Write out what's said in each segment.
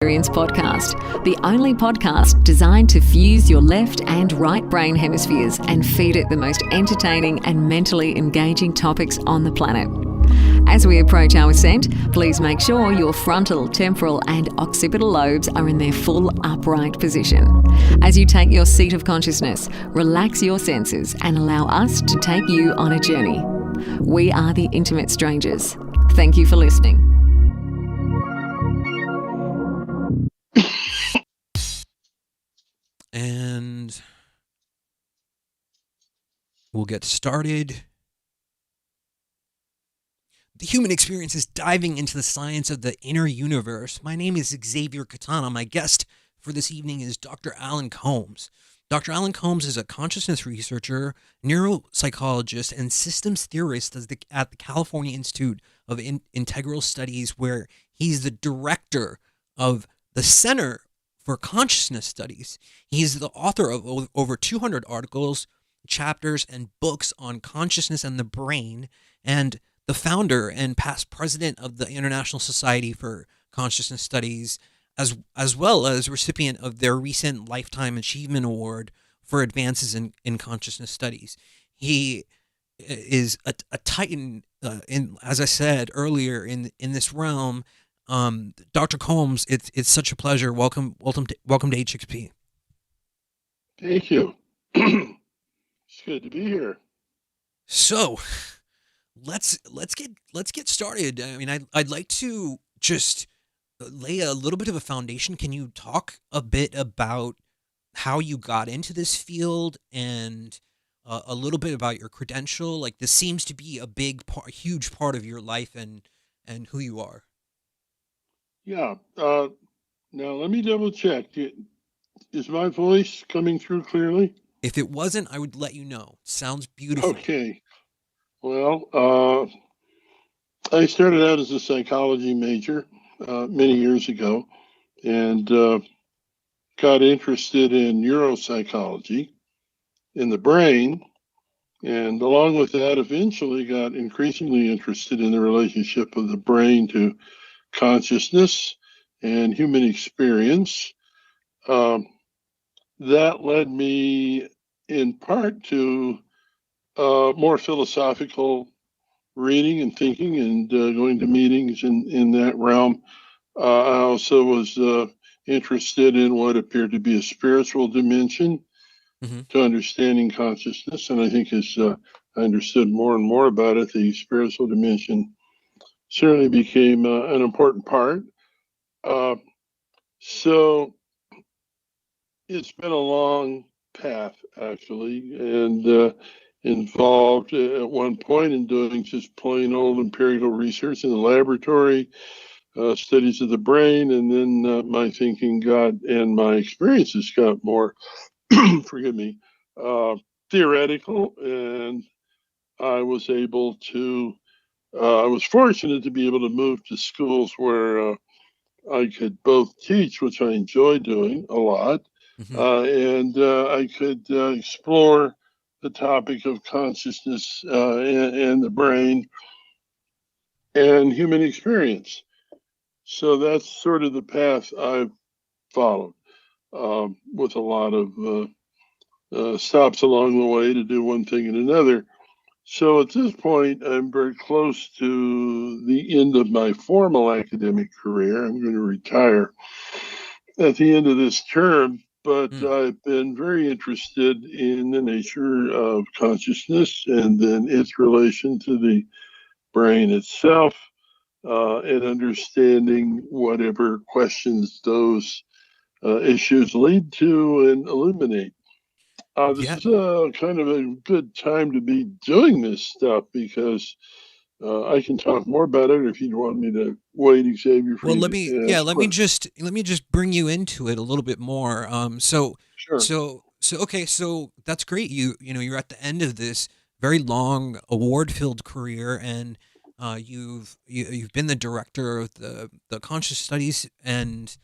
Experience podcast, the only podcast designed to fuse your left and right brain hemispheres and feed it the most entertaining and mentally engaging topics on the planet. As we approach our ascent, please make sure your frontal, temporal and occipital lobes are in their full upright position. As you take your seat of consciousness, relax your senses and allow us to take you on a journey. We are the Intimate Strangers. Thank you for listening. And we'll get started. The human experience is diving into the science of the inner universe. My name is Xavier Katana. My guest for this evening is Dr. Allan Combs. Dr. Allan Combs is a consciousness researcher, neuropsychologist, and systems theorist at the California Institute of Integral Studies, where he's the director of the Center for Consciousness Studies. He is the author of over 200 articles, chapters, and books on consciousness and the brain, and the founder and past president of the International Society for Consciousness Studies, as well as recipient of their recent Lifetime Achievement Award for advances in consciousness studies. He is a titan, as I said earlier, in this realm. Dr. Combs, it's such a pleasure. Welcome to HXP. Thank you. It's good to be here. So, let's get started. I mean, I'd like to just lay a little bit of a foundation. Can you talk a bit about how you got into this field and a little bit about your credential? Like, this seems to be a huge part of your life and who you are. Yeah. Now let me double check. Is my voice coming through clearly? If it wasn't, I would let you know. Sounds beautiful. Okay. Well, I started out as a psychology major many years ago and got interested in neuropsychology in the brain. And along with that, eventually got increasingly interested in the relationship of the brain to consciousness and human experience. That led me in part to more philosophical reading and thinking and going to meetings in that realm. I also was interested in what appeared to be a spiritual dimension to understanding consciousness. And I think as I understood more and more about it, the spiritual dimension certainly became an important part. So it's been a long path, actually, and involved at one point in doing just plain old empirical research in the laboratory, studies of the brain, and then my thinking got, and my experiences got more, forgive me, theoretical, and I was fortunate to be able to move to schools where I could both teach, which I enjoy doing a lot, and I could explore the topic of consciousness and the brain and human experience. So that's sort of the path I've followed, with a lot of stops along the way to do one thing and another. So at this point, I'm very close to the end of my formal academic career. I'm going to retire at the end of this term, but I've been very interested in the nature of consciousness and then its relation to the brain itself, and understanding whatever questions those issues lead to and illuminate. This is kind of a good time to be doing this stuff because I can talk more about it if you want me to wait, Xavier. Let me just bring you into it a little bit more. Sure. So that's great. You're at the end of this very long award-filled career, and you've been the director of the conscious studies and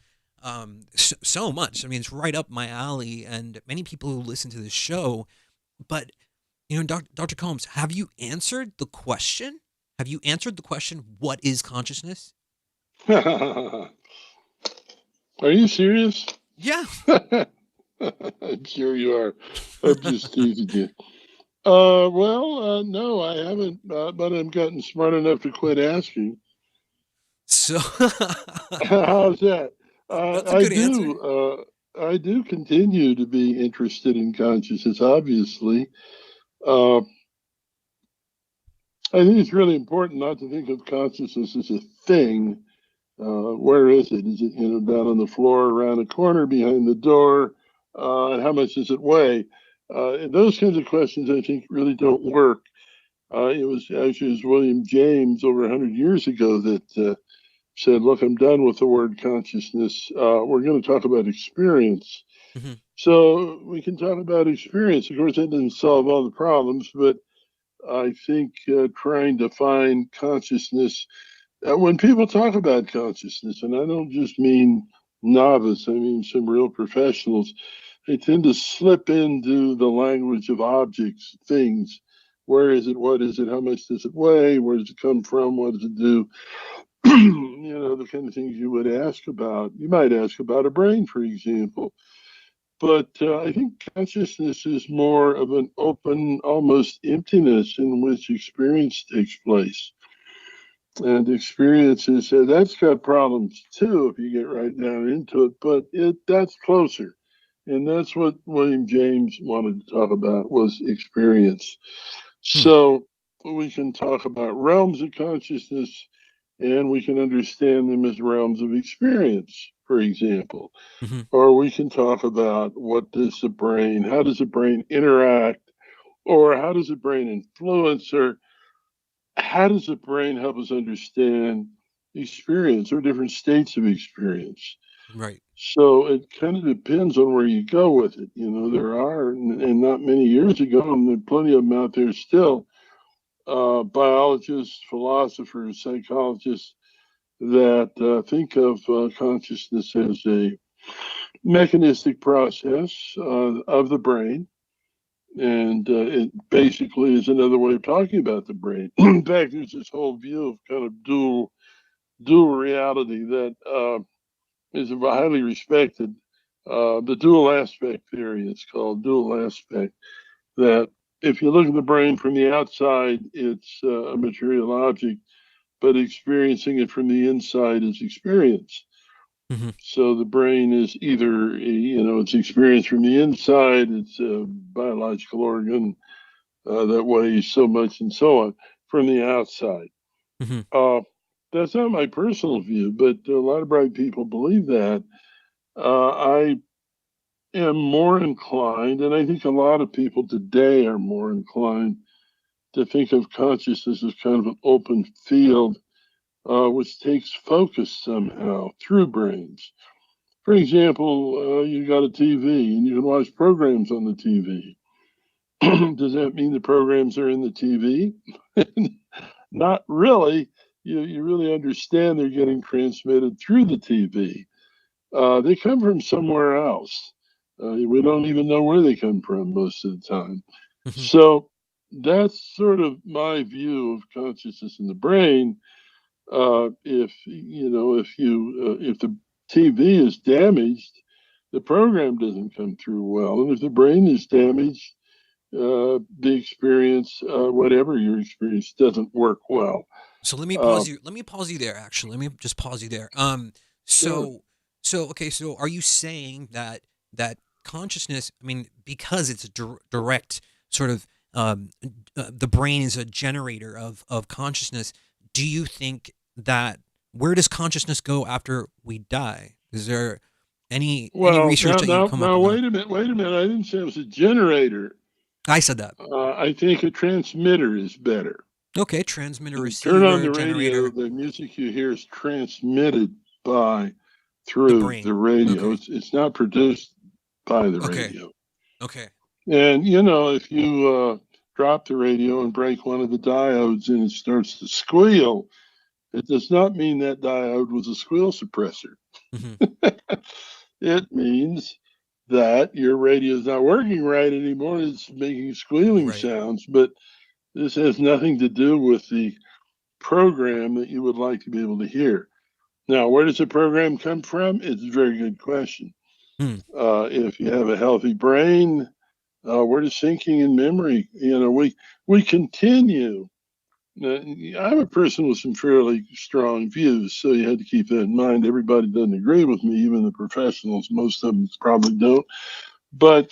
so much. I mean, it's right up my alley, and many people who listen to this show. But Dr. Combs, have you answered the question? What is consciousness? Are you serious? Yeah. I'm sure you are. I'm just teasing you. Well, no, I haven't, but I'm gotten smart enough to quit asking. So How's that? that's a good answer. I do continue to be interested in consciousness. Obviously, uh, I think it's really important not to think of consciousness as a thing. Where is it? Is it down on the floor, around a corner, behind the door? And how much does it weigh? Those kinds of questions, I think, really don't work. It was actually it was William James over 100 years ago that said, "Look, I'm done with the word consciousness. We're going to talk about experience." Hmm. So we can talk about experience. Of course, that doesn't solve all the problems, but I think trying to find consciousness, when people talk about consciousness, and I don't just mean novice, I mean some real professionals, they tend to slip into the language of objects, things. Where is it? What is it? How much does it weigh? Where does it come from? What does it do? The kind of things you would ask about. You might ask about a brain, for example. But I think consciousness is more of an open, almost emptiness in which experience takes place. And experiences, that's got problems too if you get right down into it, but that's closer. And that's what William James wanted to talk about was experience. Hmm. So we can talk about realms of consciousness and we can understand them as realms of experience, for example. Hmm. Or we can talk about how does the brain interact, or how does the brain influence, or how does the brain help us understand experience or different states of experience? Right. So it kind of depends on where you go with it. There are, and not many years ago, and there are plenty of them out there still, biologists, philosophers, psychologists that think of consciousness as a mechanistic process of the brain. And it basically is another way of talking about the brain. In fact, there's this whole view of kind of dual reality that is highly respected. The dual aspect theory, it's called dual aspect. That if you look at the brain from the outside, it's a material object, but experiencing it from the inside is experience. Hmm. So the brain is either, it's experience from the inside, it's a biological organ that weighs so much and so on from the outside. Hmm. Uh, that's not my personal view, but a lot of bright people believe that. I am more inclined, and I think a lot of people today are more inclined to think of consciousness as kind of an open field, which takes focus somehow through brains. For example, you got a TV and you can watch programs on the TV. Does that mean the programs are in the TV? Not really. You really understand they're getting transmitted through the TV. They come from somewhere else. We don't even know where they come from most of the time. Hmm. So that's sort of my view of consciousness in the brain. If the TV is damaged, the program doesn't come through well, and if the brain is damaged, the experience, whatever your experience, doesn't work well. So let me Uh, pause you. Let me pause you there. Actually, let me just pause you there. sure. So okay. So are you saying that consciousness? I mean, because it's a direct sort of the brain is a generator of consciousness. Do you think that where does consciousness go after we die? Is there any Well, research now, that you now, come up now, on that? wait a minute, wait a minute. I didn't say it was a generator. I said that. I think a transmitter is better. Okay, transmitter, You turn on receiver, the radio, generator, the music you hear is transmitted by the through the brain. radio. Okay, It's not produced by the okay, radio. okay. And if you drop the radio and break one of the diodes and it starts to squeal, it does not mean that diode was a squeal suppressor. Hmm. It means that your radio is not working right anymore. It's making squealing Right. sounds, but this has nothing to do with the program that you would like to be able to hear. Now, where does the program come from? It's a very good question. Hmm. If you have a healthy brain, where does thinking and memory? We continue. I'm a person with some fairly strong views, so you had to keep that in mind. Everybody doesn't agree with me, even the professionals. Most of them probably don't. But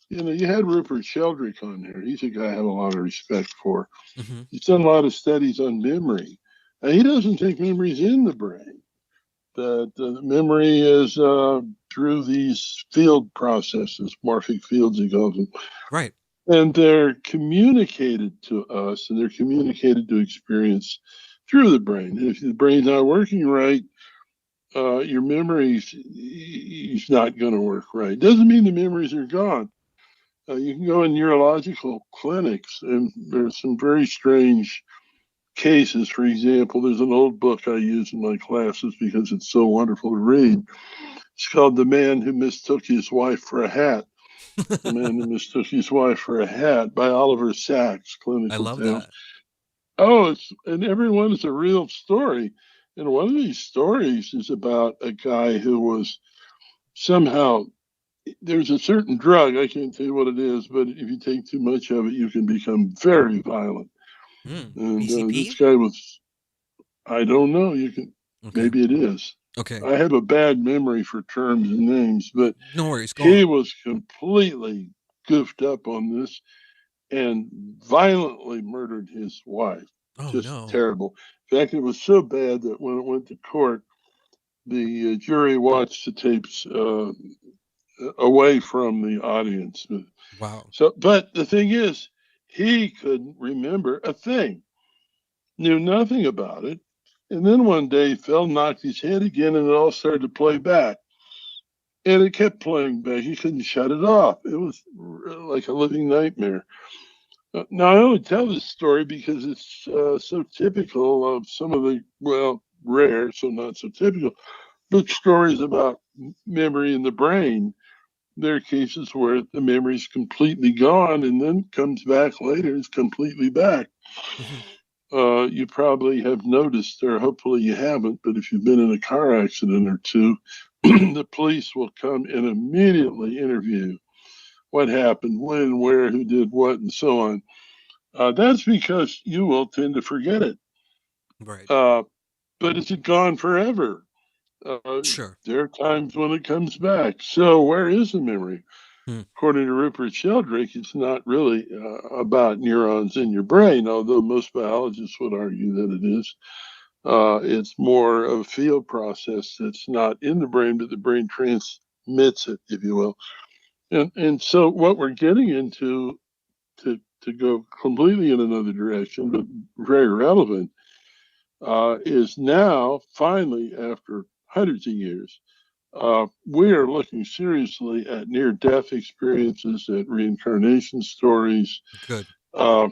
you had Rupert Sheldrake on there. He's a guy I have a lot of respect for. Hmm. He's done a lot of studies on memory. He doesn't think memory's in the brain. That memory is through these field processes, morphic fields, he calls them, Right. and they're communicated to us, and they're communicated to experience through the brain. And if the brain's not working right, your memories is not going to work right. Doesn't mean the memories are gone. You can go in neurological clinics, and there's some very strange cases. For example, there's an old book I use in my classes because it's so wonderful to read. It's called The Man Who Mistook His Wife for a Hat. The Man Who Mistook His Wife for a Hat by Oliver Sacks, I Clinical love Tales. that. Oh, and every one is a real story. And one of these stories is about a guy who was somehow, there's a certain drug, I can't tell you what it is, but if you take too much of it, you can become very violent. And this PCP. guy was, I don't know, you can, Okay. maybe it is. Okay. I have a bad memory for terms and names, but No worries. Go he on. was completely goofed up on this and violently murdered his wife. Oh Just no. terrible. In fact, it was so bad that when it went to court, the jury watched the tapes away from the audience. Wow. So, but the thing is, he couldn't remember a thing, knew nothing about it. And then one day he fell, knocked his head again, and it all started to play back. And it kept playing back. He couldn't shut it off. It was like a living nightmare. Now, I only tell this story because it's so typical of some of the, well, rare, so not so typical, but stories about memory in the brain. There are cases where the memory is completely gone and then comes back later, it's completely back. Hmm. You probably have noticed, or hopefully you haven't, but if you've been in a car accident or two, the police will come and immediately interview what happened, when, where, who did what, and so on. That's because you will tend to forget it. Right. Uh, but is it gone forever? Uh, Sure. there are times when it comes back. So where is the memory? Hmm. According to Rupert Sheldrake, it's not really about neurons in your brain, although most biologists would argue that it is. It's more of a field process that's not in the brain, but the brain transmits it, if you will. And so what we're getting into, to go completely in another direction, but very relevant, is now finally, after hundreds of years, we are looking seriously at near death experiences, at reincarnation stories. Good. Uh,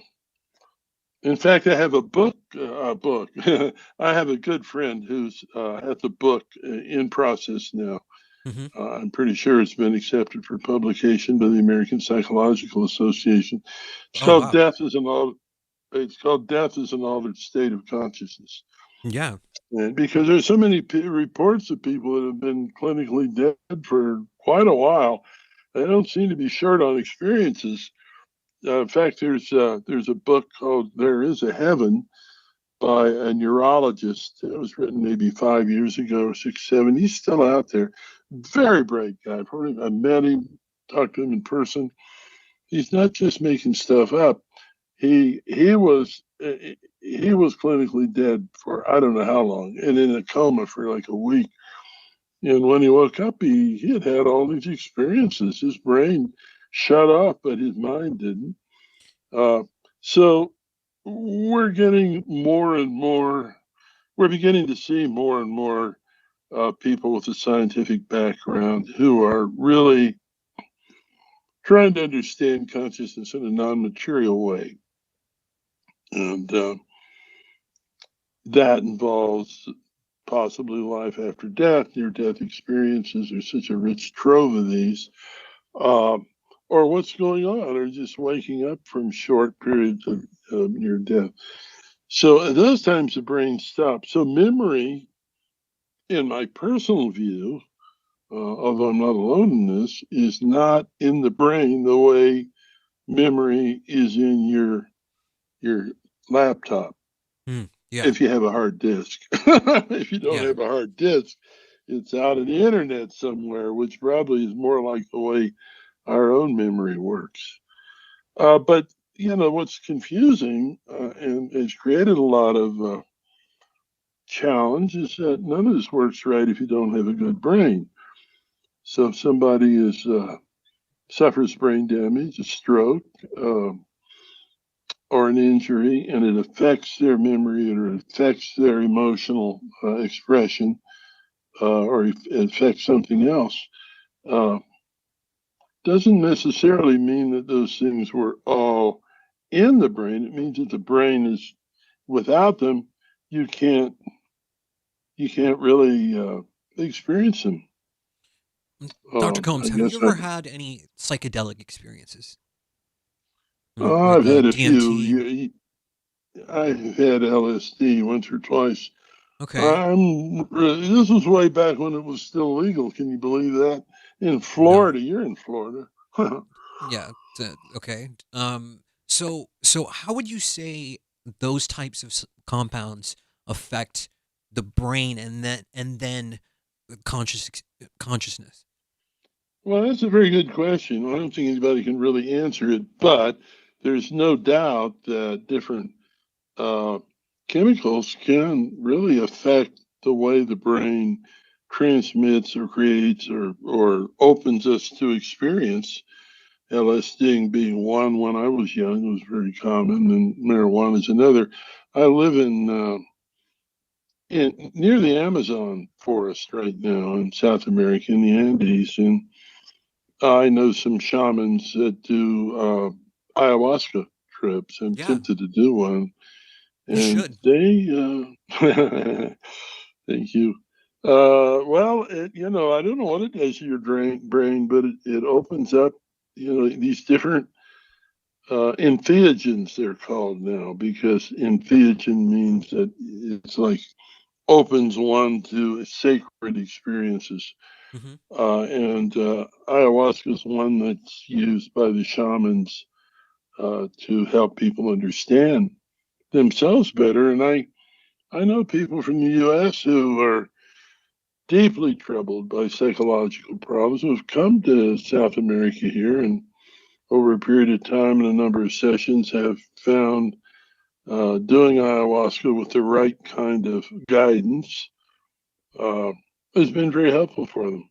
in fact, I have a book. I have a good friend who's has a book in process now. Hmm. I'm pretty sure it's been accepted for publication by the American Psychological Association. It's Oh called wow. Death is an Altered. It's called Death is an Altered State of Consciousness. Yeah. And because there's so many reports of people that have been clinically dead for quite a while, they don't seem to be short on experiences. In fact, there's a book called "There Is a Heaven" by a neurologist. It was written maybe 5 years ago or 6, 7. He's still out there. Very bright guy. I met him, talked to him in person. He's not just making stuff up. He was clinically dead for I don't know how long, and in a coma for like a week. And when he woke up, he had had all these experiences. His brain shut off, but his mind didn't. Uh, so we're getting more and more. We're beginning to see more and more people with a scientific background who are really trying to understand consciousness in a non-material way, and that involves possibly life after death, near-death experiences. There's such a rich trove of these. Uh, or what's going on, or just waking up from short periods of near death. So at those times, the brain stops. So memory in my personal view, although I'm not alone in this, is not in the brain the way memory is in your laptop. Yeah. If you have a hard disk, if you don't Yeah. have a hard disk, it's out in the internet somewhere, which probably is more like the way our own memory works. But what's confusing and has created a lot of challenge is that none of this works right if you don't have a good brain. So if somebody suffers brain damage, a stroke, uh, or an injury, and it affects their memory or it affects their emotional expression, or it affects something else, uh, doesn't necessarily mean that those things were all in the brain. It means that the brain is without them, you can't really experience them. Dr. Combs, I have you guess ever had any psychedelic experiences? I've Like had a few. DMT? I've had LSD once or twice. Okay. This was way back when it was still legal. Can you believe that? In No. Florida, you're in Florida. Yeah. Okay. So how would you say those types of compounds affect the brain and then consciousness? Well, that's a very good question. I don't think anybody can really answer it, but there's no doubt that different uh, chemicals can really affect the way the brain transmits or creates or opens us to experience. LSD being one when I was young, it was very common, and marijuana is another. I live in near the Amazon forest right now in South America in the Andes, and I know some shamans that do ayahuasca trips. I'm Yeah, tempted to do one, you and should. they. Thank you. Well, I don't know what it does to your brain, but it opens up, these different entheogens, they're called now, because entheogen means that it's like opens one to sacred experiences. Hmm. And ayahuasca is one that's used by the shamans to help people understand themselves better. And I know people from the U.S. who are deeply troubled by psychological problems who have come to South America here and over a period of time and a number of sessions have found doing ayahuasca with the right kind of guidance uh, has been very helpful for them.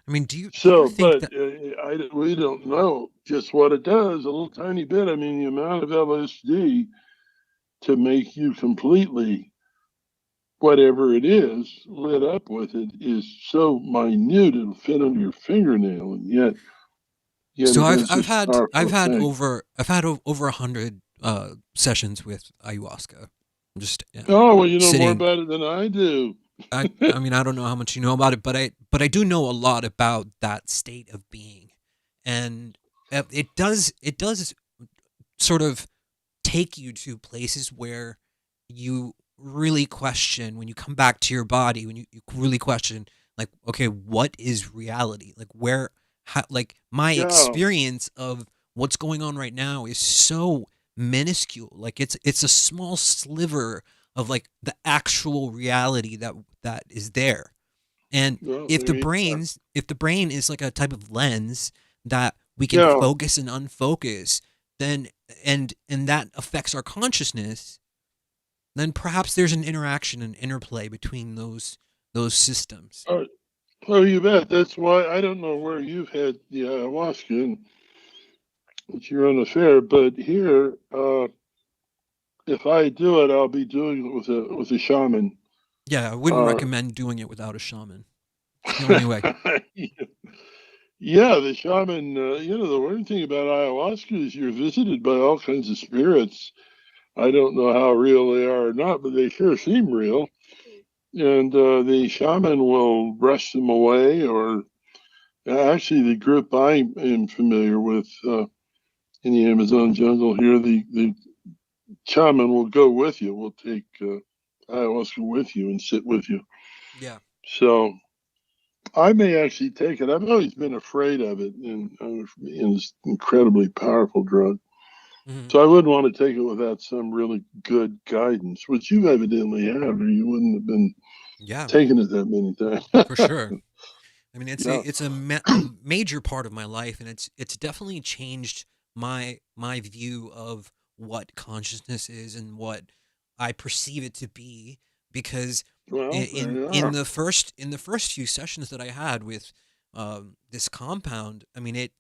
I mean, do you So, think but that? we don't know just what it does, a little tiny bit. I mean, the amount of LSD to make you completely, whatever it is, lit up with it is so minute it'll fit under your fingernail, and yet So it I've has I've such a had powerful I've had effect. over 100 sessions with ayahuasca. I'm just Oh, well, you know more sitting. about it than I do. I mean, I don't know how much you know about it, but I do know a lot about that state of being, and it does sort of take you to places where you really question when you come back to your body, when you really question, like, okay, what is reality, like like my Yeah, experience of what's going on right now is so minuscule, like it's a small sliver of like the actual reality that is there. And well, if the there you are. brains if the brain is like a type of lens that we can Yeah, focus and unfocus, then and that affects our consciousness, then perhaps there's an interaction and interplay between those systems. oh, oh, you bet. That's why I don't know where you've had the ayahuasca, and it's your own affair. But here, if I do it, I'll be doing it with a shaman. Yeah, I wouldn't Uh, recommend doing it without a shaman. It's the only way. yeah, the shaman. The weird thing about ayahuasca is you're visited by all kinds of spirits. I don't know how real they are or not, but they sure seem real. And the shaman will brush them away, or actually, the group I am familiar with in the Amazon jungle here, the shaman will go with you, will take ayahuasca with you and sit with you. Yeah. So I may actually take it. I've always been afraid of it, and it's an incredibly powerful drug. Hmm. So I wouldn't want to take it without some really good guidance, which you evidently have, or you wouldn't have been Yeah, taking it that many times. for sure. I mean, Yeah. a major part of my life, and it's definitely changed my view of what consciousness is and what I perceive it to be. Because Well, there you in are. the first few sessions that I had with this compound, I mean it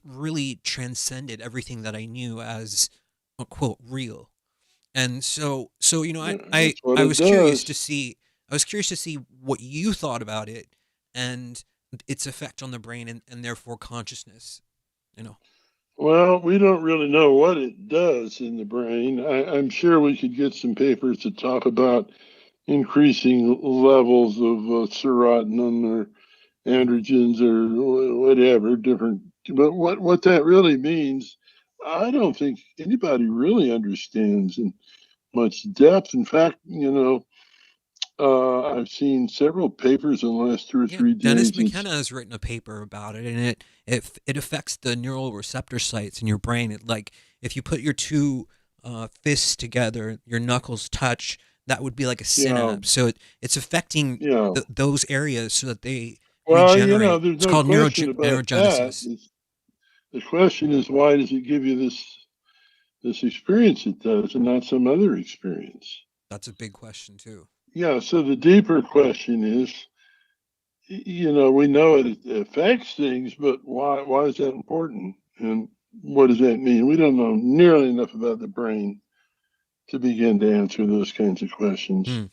really transcended everything that I knew as a quote real. And so Yeah, that's what I it was curious to does. see what you thought about it and its effect on the brain and therefore consciousness, you know. Well, we don't really know what it does in the brain. I'm sure we could get some papers to talk about increasing levels of serotonin or Hmm. androgens or whatever different. But what that really means, I don't think anybody really understands in much depth. In fact, I've seen several papers in the last two or Yeah, three Dennis days. It's McKenna has written a paper about it, and it affects the neural receptor sites in your brain. It, like if you put your two fists together, your knuckles touch. That would be like a yeah, synapse. So it's affecting yeah. those areas so that they Well, regenerate. there's It's no called question about that. neurogenesis. The question is, why does it give you this experience it does, and not some other experience? That's a big question too. Yeah. So the deeper question is, we know it affects things, but why is that important? And what does that mean? We don't know nearly enough about the brain to begin to answer those kinds of questions. Hmm.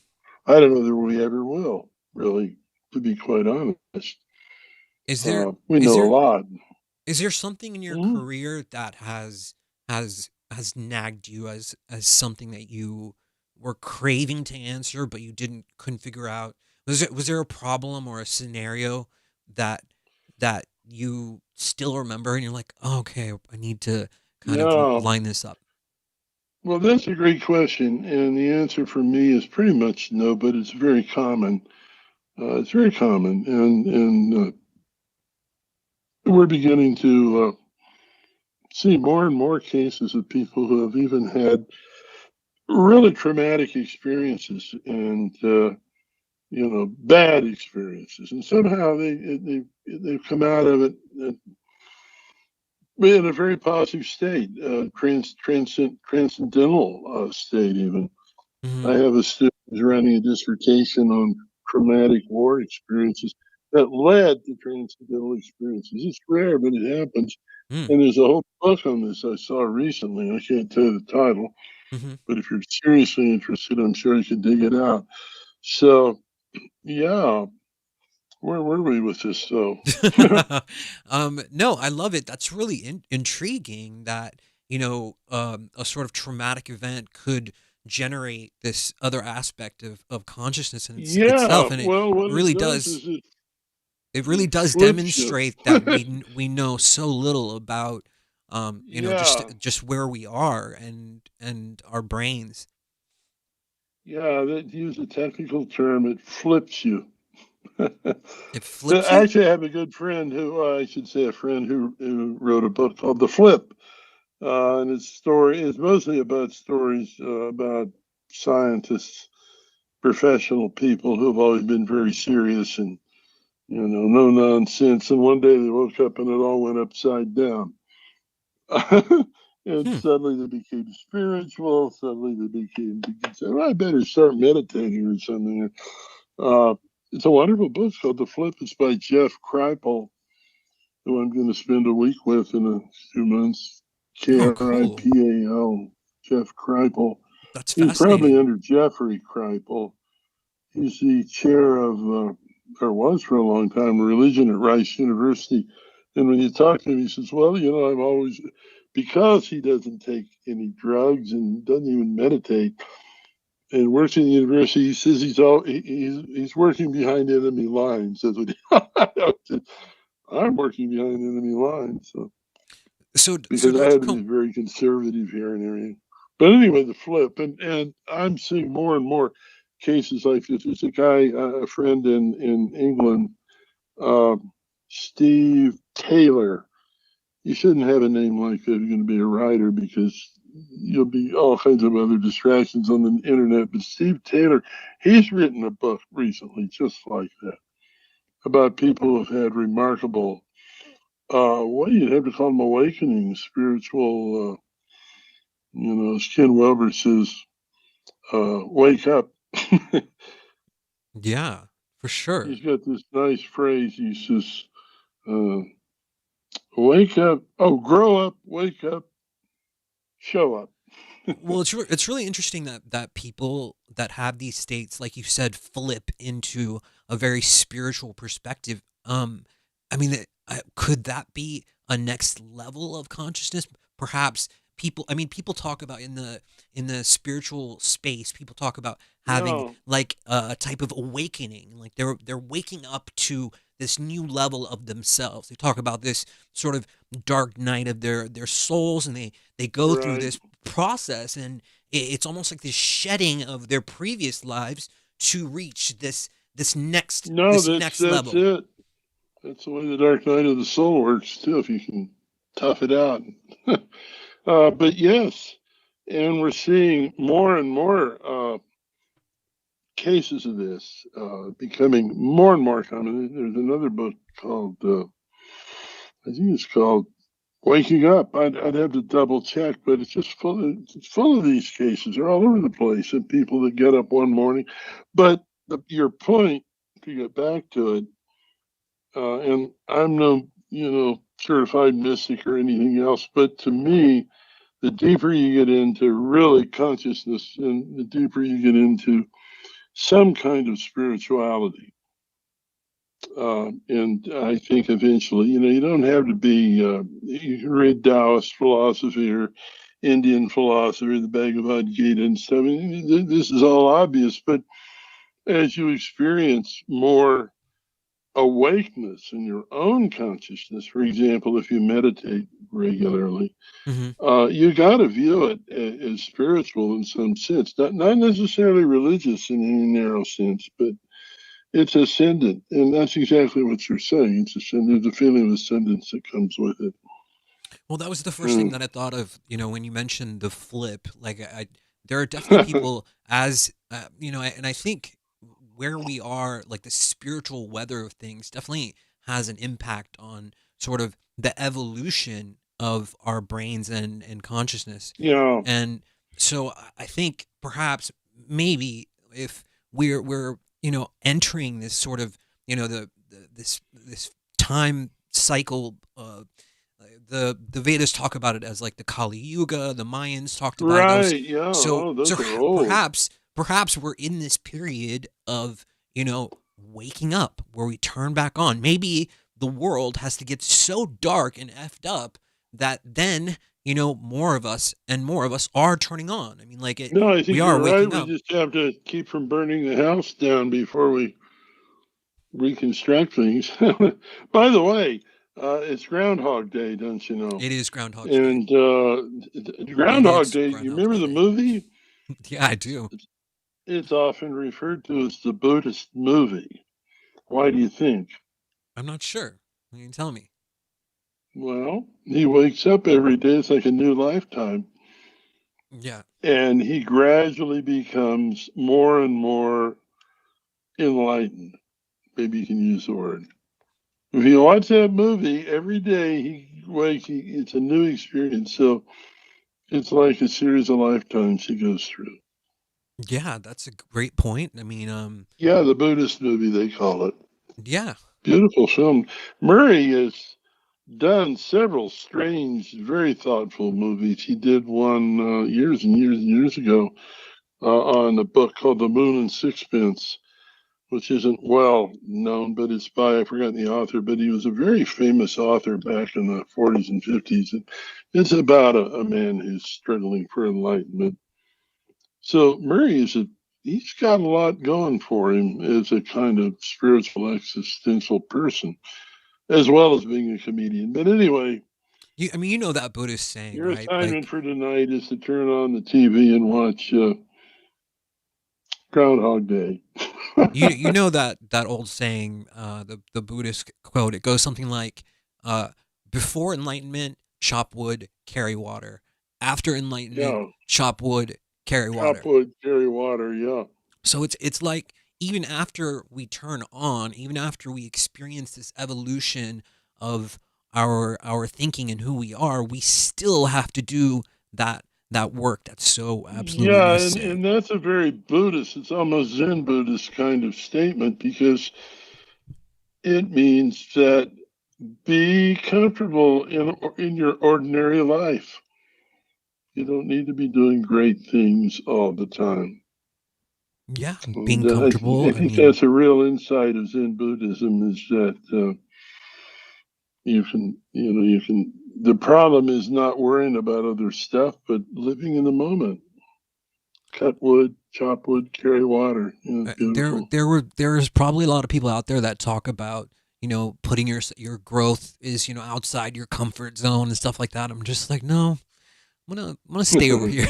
I don't know that we ever will, really, to be quite honest. Is there We is know a there lot. is there something in your Mhm. career that has nagged you as something that you were craving to answer but you couldn't figure out? Was there a problem or a scenario that that you still remember and you're like, oh, okay, I need to kind of Yeah. line this up? Well, that's a great question. And the answer for me is pretty much no, but it's very common. It's very common. And we're beginning to see more and more cases of people who have even had really traumatic experiences and bad experiences, and somehow they've come out of it in a very positive state, transcendental state. Even Hmm. I have a student who's writing a dissertation on traumatic war experiences that led to transcendental experiences. It's rare, but it happens. Mm. And there's a whole book on this I saw recently. I can't tell you the title, Hmm. but if you're seriously interested, I'm sure you can dig it out. So, yeah, where were we with this, though? No, I love it. That's really intriguing that, a sort of traumatic event could generate this other aspect of consciousness in Yeah, itself. And well, what it does is it really it does flips you. demonstrate that we know so little about, Yeah, just where we are and our brains. yeah, that use a technical term, it flips you. It flips you? Actually, I have a good friend I should say a friend who wrote a book called The Flip. And his story is mostly about stories about scientists, professional people who have always been very serious and, no nonsense. And one day they woke up and it all went upside down. And Hmm. suddenly they became spiritual. Suddenly they said, well, I better start meditating or something. Uh, it's a wonderful book. It's called The Flip. It's by Jeff Kripal, who I'm going to spend a week with in a few months. Oh, cool. Kripal, Jeff Kripal. That's He's probably fascinating. under Jeffrey Kripal. He's the chair of, or was for a long time, religion at Rice University. And when you talk to him, he says, well, I'm always, because he doesn't take any drugs and doesn't even meditate and works in the university, he says he's working behind enemy lines. That's what I'm working behind enemy lines. So, So because I have Dr. to be Combe. very conservative here and everything. But anyway, the flip, and I'm seeing more and more. cases like this. There's a guy, a friend in England, uh, Steve Taylor. You shouldn't have a name like that. You're going to be a writer because you'll be all kinds of other distractions on the internet. But Steve Taylor, he's written a book recently just like that about people who've had remarkable, what you'd have to call them awakening, spiritual, as Ken Wilber says, wake up. Yeah, for sure. He's got this nice phrase. He says, uh, wake up, grow up, wake up, show up. Well, it's really interesting that people that have these states, like you said, flip into a very spiritual perspective. I mean, could that be a next level of consciousness? Perhaps people. I mean, people talk about in the spiritual space. People talk about having Yeah, like a type of awakening, like they're waking up to this new level of themselves. They talk about this sort of dark night of their souls, and they go through right. this process, and it's almost like this shedding of their previous lives to reach No, this that's next that's level. it. That's the way the dark night of the soul works too. If you can tough it out. But yes, and we're seeing more and more cases of this becoming more and more common. There's another book called, I think it's called Waking Up. I'd have to double check, but it's full of these cases. They're all over the place of people that get up one morning. But your point, to get back to it, and I'm no, certified mystic or anything else, but to me, the deeper you get into really consciousness and the deeper you get into some kind of spirituality, and I think eventually, you don't have to be, you can read Taoist philosophy or Indian philosophy, the Bhagavad Gita and stuff. I mean, this is all obvious, but as you experience more awakeness in your own consciousness, for example, if you meditate regularly, Hmm. you got to view it as spiritual in some sense, not necessarily religious in any narrow sense, but it's ascendant, and that's exactly what you're saying. It's ascendant. There's a feeling of ascendance that comes with it. Well, that was the first thing Mm. that I thought of, when you mentioned the flip. Like, there are definitely people as, and I think where we are, like the spiritual weather of things, definitely has an impact on sort of the evolution of our brains and consciousness. Yeah, And so I think perhaps maybe if we're entering this sort of this time cycle, the Vedas talk about it as like the Kali Yuga. The Mayans talked about those. right. Yeah. So Oh, so those are old. perhaps we're in this period of waking up where we turn back on. Maybe the world has to get so dark and effed up that then more of us and more of us are turning on. I mean, like No, I we think are you're right. waking We up. just have to keep from burning the house down before we reconstruct things. By the way, it's Groundhog Day, don't you know? It is Groundhog's Day. And It Groundhog is Day, you Groundhog's remember the Day. movie? Yeah, I do. It's often referred to as the Buddhist movie. Why do you think? I'm not sure. You can tell me. Well, he wakes up every day. It's like a new lifetime. Yeah. And he gradually becomes more and more enlightened. Maybe you can use the word. If you watch that movie every day, it's a new experience. So it's like a series of lifetimes he goes through. Yeah, that's a great point. I mean, Yeah, the Buddhist movie, they call it. yeah. Beautiful film. Murray has done several strange, very thoughtful movies. He did one years and years and years ago on a book called The Moon and Sixpence, which isn't well known, but it's by, I forgot the author, but he was a very famous author back in the 40s and 50s. And it's about a man who's struggling for enlightenment. So Murray he's got a lot going for him as a kind of spiritual existential person, as well as being a comedian. But anyway, I mean, that Buddhist saying, your right? assignment Like, for tonight is to turn on the TV and watch Groundhog Day. You know that old saying, the Buddhist quote. It goes something like, uh, "Before enlightenment, chop wood, carry water. After enlightenment, Yeah, chop wood, carry chop water." wood, carry water. Yeah, So it's like, even after we turn on, even after we experience this evolution of our thinking and who we are, we still have to do that work that's so absolutely yeah, necessary. and that's a very Buddhist. It's almost Zen Buddhist kind of statement because it means that be comfortable in your ordinary life. You don't need to be doing great things all the time. Yeah, And being I comfortable. I think mean, that's a real insight of Zen Buddhism is that you can, the problem is not worrying about other stuff, but living in the moment. Cut wood, chop wood, carry water. Beautiful. there's probably a lot of people out there that talk about, putting your growth is, outside your comfort zone and stuff like that. I'm just like, no, I'm gonna stay over here.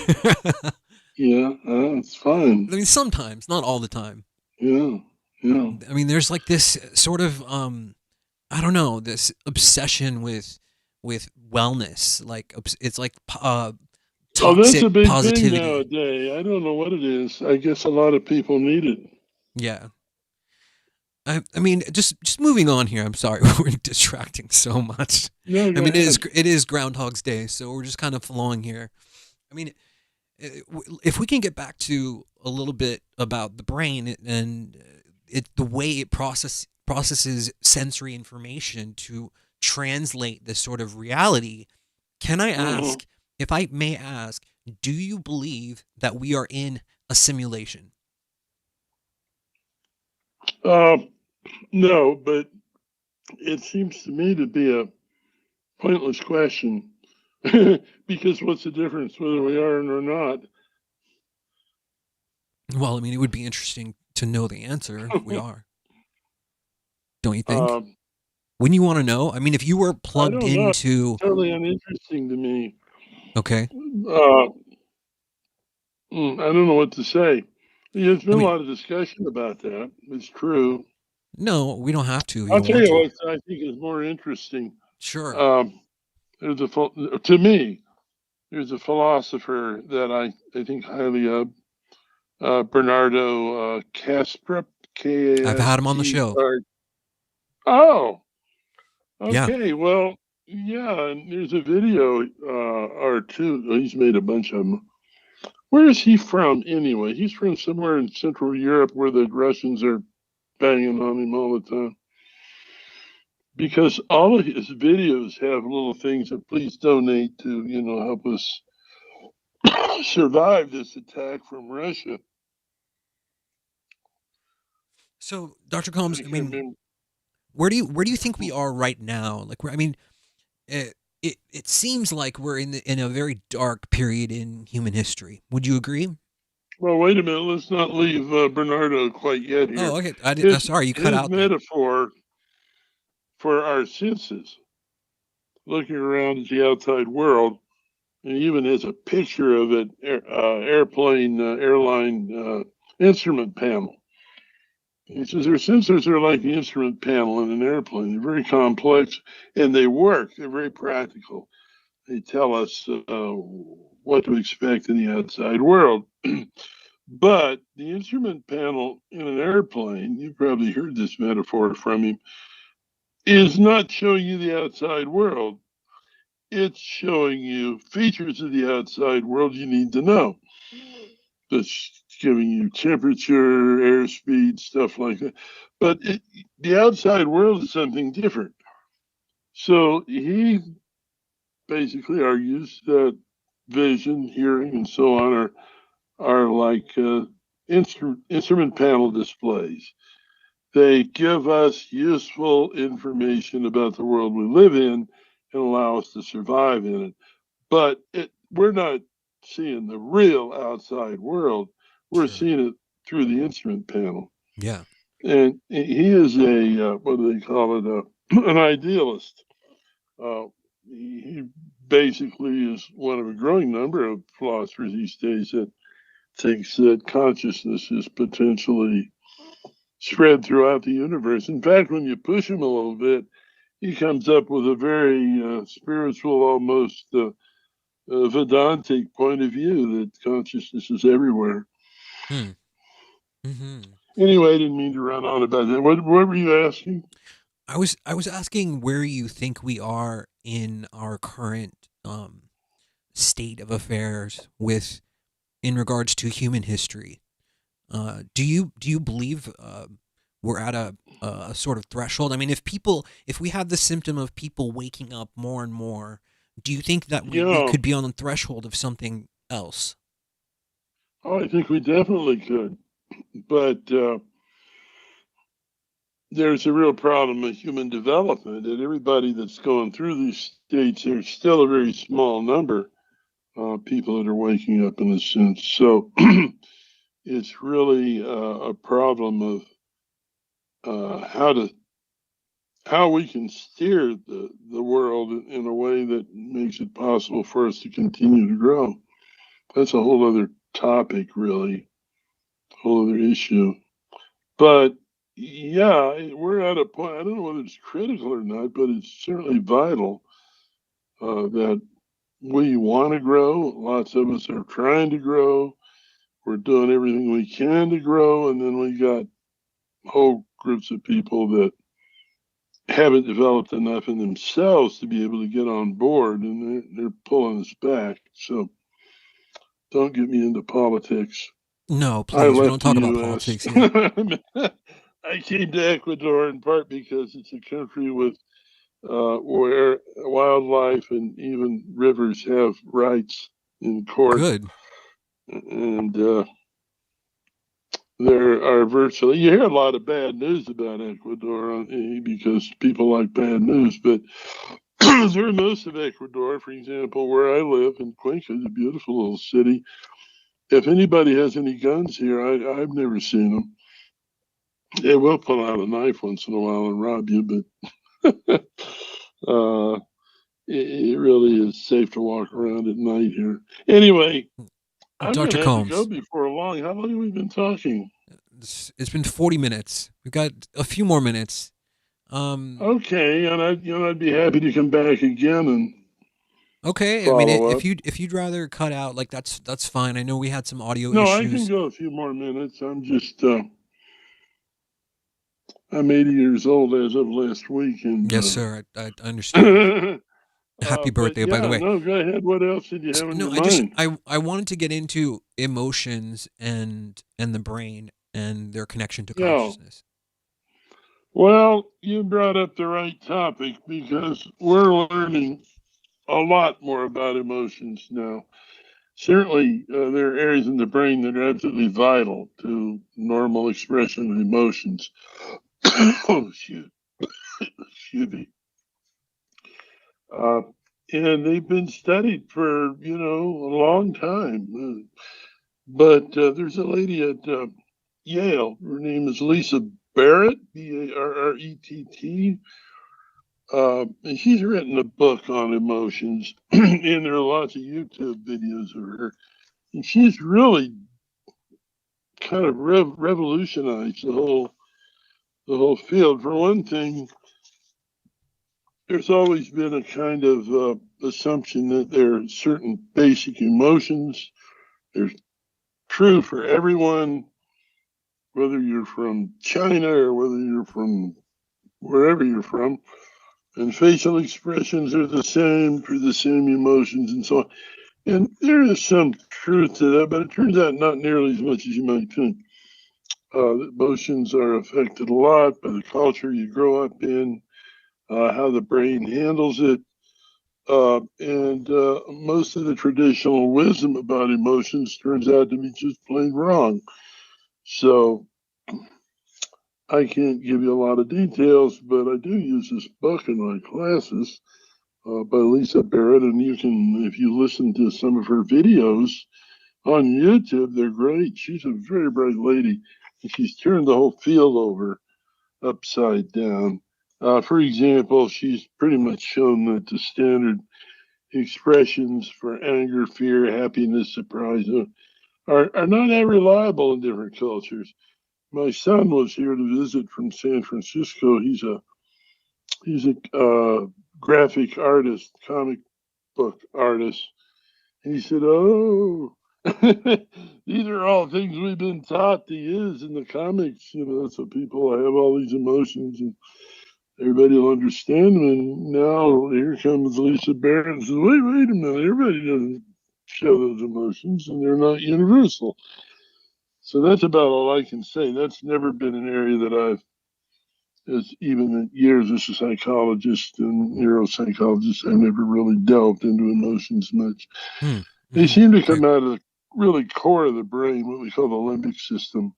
Yeah, it's fine. I mean, sometimes, not all the time. Yeah, yeah. I mean, there's like this sort of, I don't know, this obsession with wellness. Like, it's like, Oh, that's toxic a big thing positivity. nowadays. I don't know what it is. I guess a lot of people need it. Yeah. I mean, just moving on here. I'm sorry, we're distracting so much. No, I go mean, ahead. it is Groundhog's Day, so we're just kind of flowing here. I mean, if we can get back to a little bit about the brain and the way it processes sensory information to translate this sort of reality, can I Hmm. ask, if I may ask, do you believe that we are in a simulation? Uh, no, but it seems to me to be a pointless question because what's the difference whether we are or not? Well, I mean, it would be interesting to know the answer if we are. Don't you think? um, Wouldn't you want to know? I mean, if you were I plugged don't know. into, It's totally uninteresting to me. okay, Uh, I don't know what to say. There's I been a mean, lot of discussion about that. It's true. no, we don't have to if you I'll don't tell want you to. what I think is more interesting. Sure. Um, to me, there's a philosopher that I think highly of, Bernardo Kastrup, I've had him on the show. Kastr. Oh, Yeah. okay. Well, yeah, and there's a video or two. He's made a bunch of them. Where is he from anyway? He's from somewhere in Central Europe where the Russians are banging on him all the time. Because all of his videos have little things that please donate to, help us survive this attack from Russia. So, Dr. I Combs, I can't mean, remember. where do you think we are right now? Like, I mean, it seems like we're in a very dark period in human history. Would you agree? Well, wait a minute. Let's not leave Bernardo quite yet here. Oh, okay. His Sorry, you cut his out there. metaphor for our senses, looking around at the outside world, and even has a picture of an airline instrument panel. He says their sensors are like the instrument panel in an airplane. They're very complex and they work. They're very practical. They tell us what to expect in the outside world. But the instrument panel in an airplane, you probably heard this metaphor from him, is not showing you the outside world. It's showing you features of the outside world you need to know. That's giving you temperature, airspeed, stuff like that. But the outside world is something different. So he basically argues that vision, hearing, and so on are like instrument panel displays. They give us useful information about the world we live in and allow us to survive in it. But we're not seeing the real outside world. We're Sure. seeing it through the instrument panel. Yeah. And he is what do they call it? An idealist. He basically is one of a growing number of philosophers these days that thinks that consciousness is potentially spread throughout the universe. In fact, when you push him a little bit, he comes up with a very spiritual, almost Vedantic point of view that consciousness is everywhere. Hmm. Hmm. Anyway, I didn't mean to run on about that. What were you asking? I was asking where you think we are in our current state of affairs with in regards to human history. Do you believe we're at a sort of threshold? I mean, if we have the symptom of people waking up more and more, do you think that we Yeah, could be on the threshold of something else? oh, I think we definitely could. But there's a real problem with human development, and everybody that's going through these states, there's still a very small number of people that are waking up in a sense. So it's really a problem of how to how we can steer the world in a way that makes it possible for us to continue to grow. That's a whole other topic, really, whole other issue. But yeah, we're at a point. I don't know whether it's critical or not, but it's certainly vital that we want to grow. Lots of us are trying to grow. We're doing everything we can to grow, and then we got whole groups of people that haven't developed enough in themselves to be able to get on board, and they're pulling us back. So don't get me into politics. No, I please. We don't left the talk about U.S. politics here. I came to Ecuador in part because it's a country with where wildlife and even rivers have rights in court, Good. and there are virtually you hear a lot of bad news about Ecuador because people like bad news, but through most of Ecuador, for example, where I live in Cuenca, it's a beautiful little city. If anybody has any guns here, I've never seen them. They will pull out a knife once in a while and rob you, but uh, it really is safe to walk around at night here. Anyway, I'm going Dr. to have to go Combs, before long. How long have we been talking? it's been 40 minutes. We've got a few more minutes. Um, Okay, and I'd be happy to come back again and okay. I mean, follow up. if you'd rather cut out, like that's fine. I know we had some audio No, I can issues. go a few more minutes. I'm 80 years old as of last week, Yes, and sir. I understand. Happy but birthday, by the yeah, way. no, go ahead. What else did you have on No, your mind? I wanted to get into emotions and the brain and their connection to Yeah. consciousness. Well, you brought up the right topic because we're learning a lot more about emotions now. Certainly, there are areas in the brain that are absolutely vital to normal expression of emotions. Oh, excuse me. Uh, and they've been studied for, a long time. But there's a lady at Yale. Her name is Lisa Barrett, Barrett. And she's written a book on emotions, and there are lots of YouTube videos of her. And she's really kind of revolutionized the whole field. For one thing, there's always been a kind of assumption that there are certain basic emotions. They're true for everyone, whether you're from China or whether you're from wherever you're from. And facial expressions are the same for the same emotions and so on. And there is some truth to that, but it turns out not nearly as much as you might think. Emotions are affected a lot by the culture you grow up in, how the brain handles it, and most of the traditional wisdom about emotions turns out to be just plain wrong. So I can't give you a lot of details, but I do use this book in my classes by Lisa Barrett, and you can, if you listen to some of her videos on YouTube, they're great. She's a very bright lady, and she's turned the whole field over upside down. For example, she's pretty much shown that the standard expressions for anger, fear, happiness, surprise are not that reliable in different cultures. My son was here to visit from San Francisco. He's a graphic artist, comic book artist. He said, "Oh, these are all things we've been taught to use in the comics. So people have all these emotions and everybody will understand them. And now here comes Lisa Barrett and says, wait a minute, everybody doesn't show those emotions and they're not universal." So that's about all I can say. That's never been an area that as even in years as a psychologist and neuropsychologist, I never really delved into emotions much. Hmm. They Mm-hmm. seem to Okay. come out of the really core of the brain, what we call the limbic system.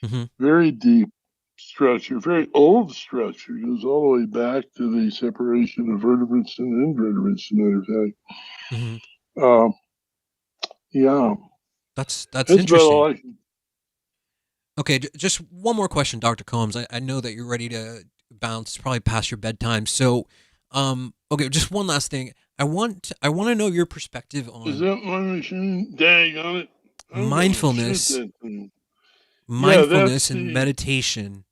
Mm-hmm. Very deep structure, very old structure, goes all the way back to the separation of vertebrates and invertebrates, as a matter of fact. Mm-hmm. Um, yeah, That's that's about interesting. all I can. Okay, just one more question, Dr. Combs. I know that you're ready to bounce, probably past your bedtime. So, okay, just one last thing. I want to know your perspective Is on that my machine? Dang on it. I'm going to shoot mindfulness, that thing. Yeah, that's mindfulness and the. meditation.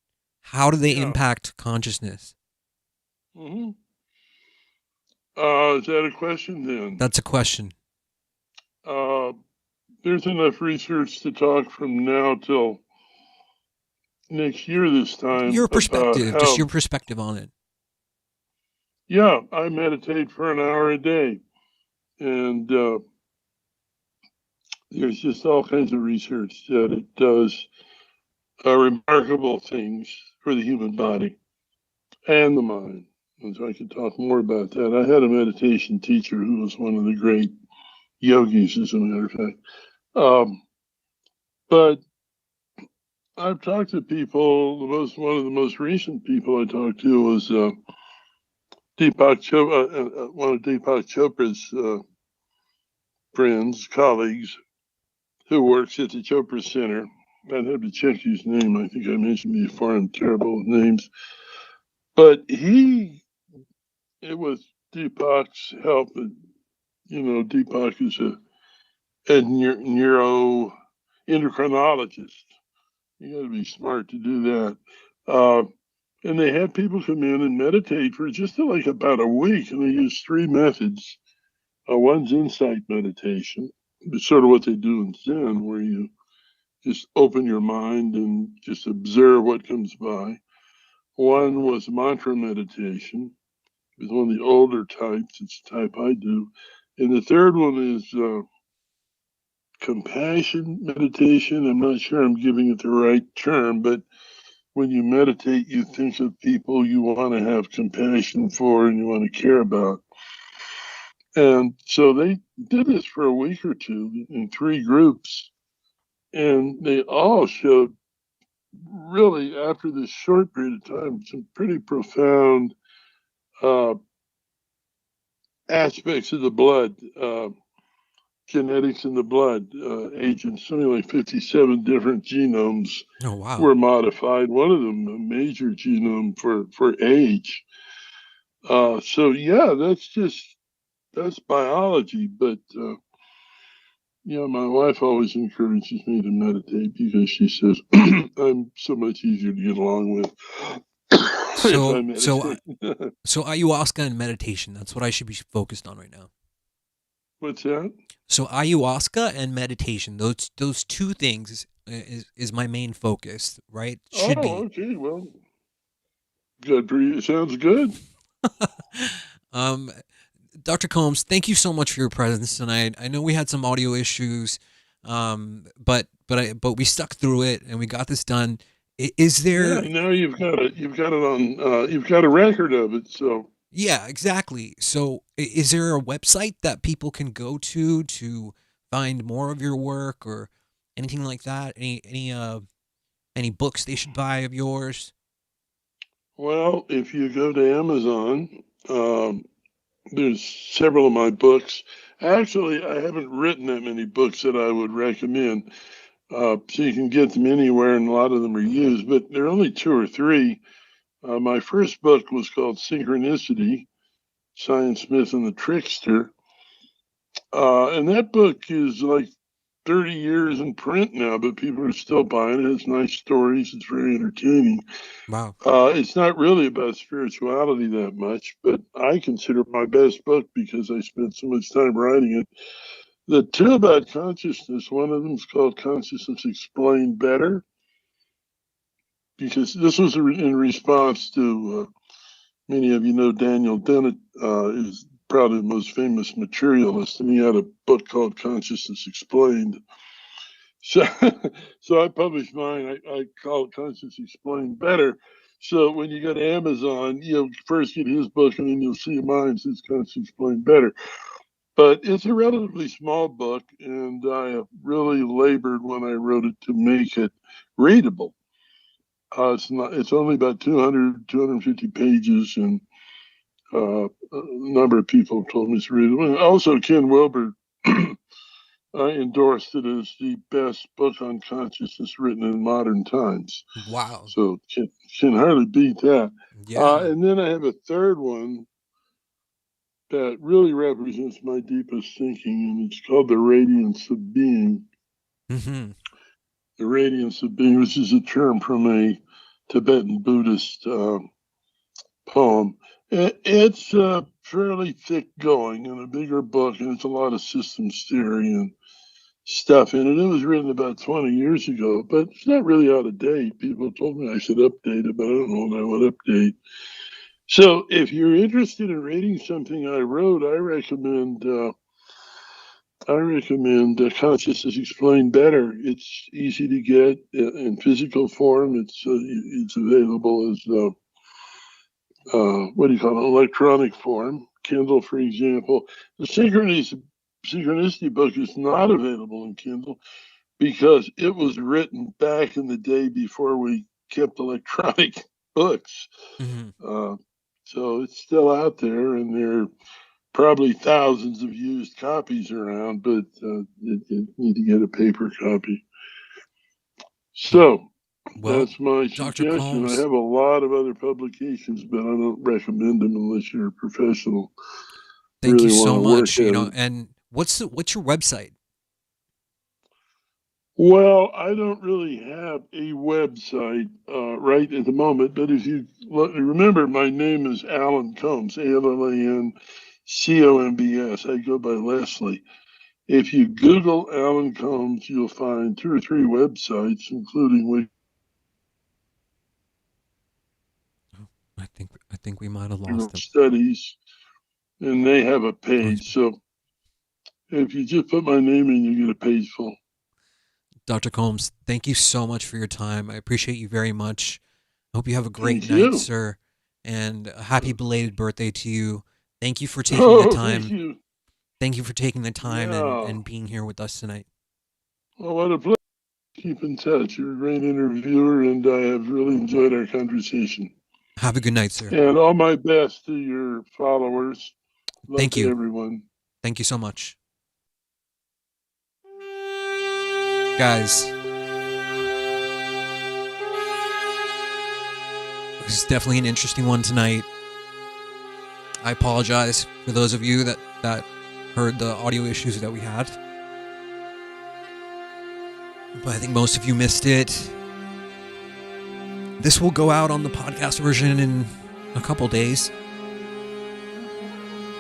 How do they Yeah. impact consciousness? Mm-hmm. Is that a question then? That's a question. Uh, there's enough research to talk from now till next year this time Your about perspective, just how. your perspective on it. Yeah, I meditate for an hour a day, and there's just all kinds of research that it does remarkable things for the human body and the mind. And so I could talk more about that. I had a meditation teacher who was one of the great yogis, as a matter of fact. Um, but I've talked to people. One of the most recent people I talked to was Deepak Chopra, one of Deepak Chopra's friends, colleagues, who works at the Chopra Center. I'd have to check his name. I think I mentioned before I'm terrible with names. But it was Deepak's help. Deepak is a neuro endocrinologist. You got to be smart to do that. And they had people come in and meditate for just like about a week, and they use three methods. One's insight meditation, it's sort of what they do in Zen, where you just open your mind and just observe what comes by. One was mantra meditation. It's one of the older types. It's the type I do. And the third one is compassion meditation. I'm not sure I'm giving it the right term, but when you meditate, you think of people you want to have compassion for and you want to care about. And so they did this for a week or two in three groups, and they all showed really, after this short period of time, some pretty profound uh, aspects of the blood, genetics in the blood, agents. Something like 57 different genomes Oh wow. were modified. One of them, a major genome for age. So yeah, that's biology. But my wife always encourages me to meditate because she says I'm so much easier to get along with if I So so meditate. so ayahuasca and meditation. That's what I should be focused on right now. What's that? So ayahuasca and meditation. Those two things is my main focus, right? Should Oh, be. okay. Well, good for you. Sounds good. um, Dr. Combs, thank you so much for your presence tonight. I know we had some audio issues, but we stuck through it and we got this done. Is Yeah, there? now you've got it on you've got a record of it. So Yeah, exactly. So is there a website that people can go to find more of your work or anything like that? Any books they should buy of yours? well, if you go to Amazon, there's several of my books. Actually, I haven't written that many books that I would recommend. So you can get them anywhere, and a lot of them are used, but there are only two or three. My first book was called Synchronicity, Science, Myth, and the Trickster. And that book is like 30 years in print now, but people are still buying it. It's nice stories. It's very entertaining. Wow. It's not really about spirituality that much, but I consider it my best book because I spent so much time writing it. The two about consciousness, one of them is called Consciousness Explained Better, because this was in response to many of you know Daniel Dennett is probably the most famous materialist, and he had a book called Consciousness Explained. So, so I published mine. I call it Consciousness Explained Better. So when you go to Amazon, first get his book, and then you'll see mine. Says Consciousness Explained Better. But it's a relatively small book, and I have really labored when I wrote it to make it readable. It's only about 200, 250 pages, and a number of people have told me it's readable. And also, Ken Wilber endorsed it as the best book on consciousness written in modern times. Wow. So can hardly beat that. Yeah. And then I have a third one that really represents my deepest thinking, and it's called The Radiance of Being. Mm-hmm. The Radiance of Being, which is a term from a Tibetan Buddhist poem. It's fairly thick going and a bigger book, and it's a lot of systems theory and stuff in it. It was written about 20 years ago, but it's not really out of date. People told me I should update it, but I don't know what I would update. So if you're interested in reading something I wrote, I recommend Consciousness Explained Better. It's easy to get in physical form. It's available as what do you call it, electronic form, Kindle, for example. The Synchronicity book is not available in Kindle because it was written back in the day before we kept electronic books. Mm-hmm. So it's still out there, and there are probably thousands of used copies around, but you need to get a paper copy. So Well, that's my Dr. suggestion. I Combs, have a lot of other publications, but I don't recommend them unless you're a professional. thank you Really want so to work much. at it. And what's your website? Well, I don't really have a website right at the moment, but if you remember, my name is Allan Combs, ALLANCOMBS. I go by Leslie. If you Google Allan Combs, you'll find 2 or 3 websites, including I think we might have lost him. studies, and they have a page. So if you just put my name in, you get a page full. Dr. Combs, thank you so much for your time. I appreciate you very much. I hope you have a great Thank night, you. sir. And a happy belated birthday to you. Thank you for taking the time. Thank you. Thank you for taking the time Yeah. and being here with us tonight. Well, what a pleasure. Keep in touch. You're a great interviewer, and I have really enjoyed our conversation. Have a good night, sir. And all my best to your followers. Love Thank you. to everyone. Thank you so much. Guys, this is definitely an interesting one tonight. I apologize for those of you that heard the audio issues that we had. But I think most of you missed it. This will go out on the podcast version in a couple days.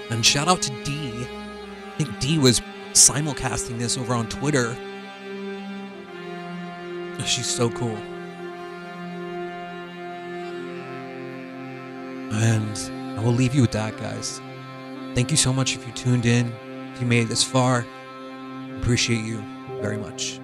And shout out to Dee. I think Dee was simulcasting this over on Twitter. She's so cool. And I will leave you with that, guys. Thank you so much if you tuned in. If you made it this far, appreciate you very much.